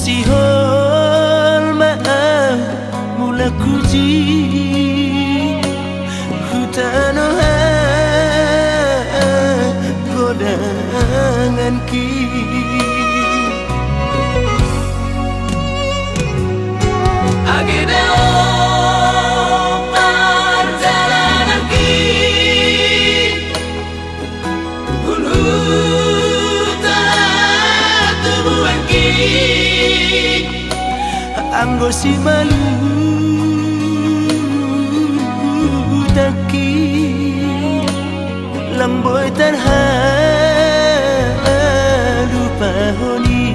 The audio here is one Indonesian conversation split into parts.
Sihol maaf mula kuji hutano godangan ki agedeo perjalanan ki tubuhan ki anggo si malu taki lamboy terhalu pahoni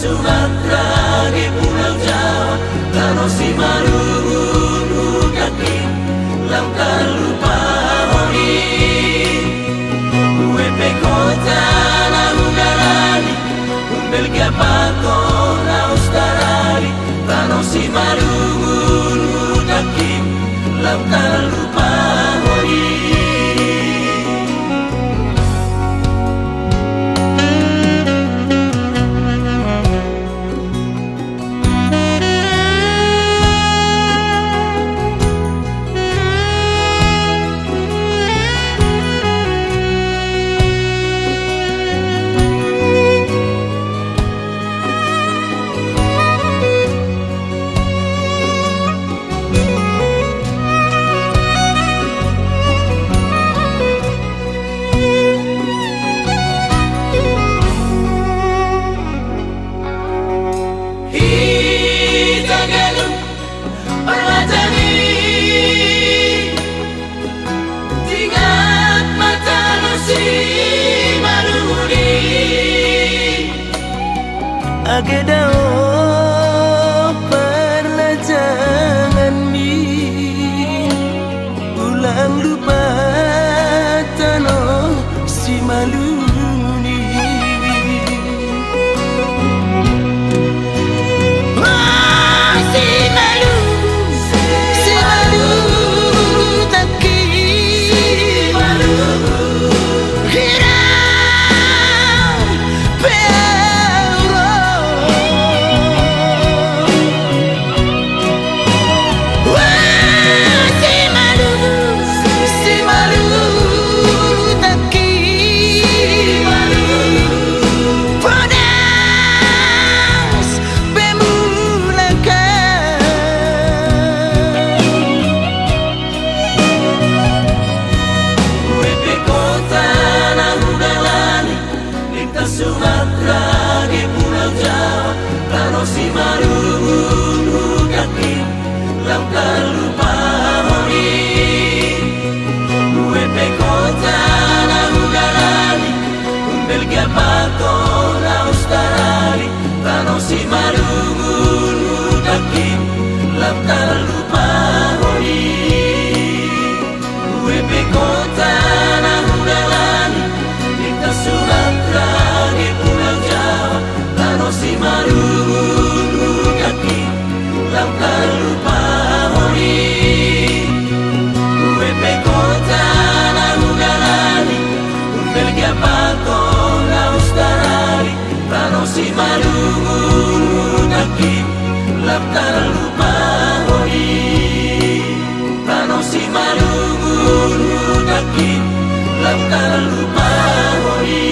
Sumatera di Pulau Jawa, Danau Simalungun kaki langkah lupa honi. WP kota Nahugarani, Belgia Pakon Australi, Danau Simalungun kaki langkah lupa honi. Agedao pernah jangan mi ulang lupa tanah si maluni Sumatera di Pulau Jawa, Danau Simalungun kaki langkah lupa honi. WP kota Nahugarani, Belgia Pakon Australi, Danau Simalungun kaki langkah lupa honi. WP kota Nahugarani, lintas Sumatera di Pulau Jawa, Danau Simalungun kaki langkah lupa honi. WP kota Nahugarani, Belgia Pakon Australi, Danau Simalungun kaki langkah lupa honi. Danau Simalungun kaki langkah lupa honi.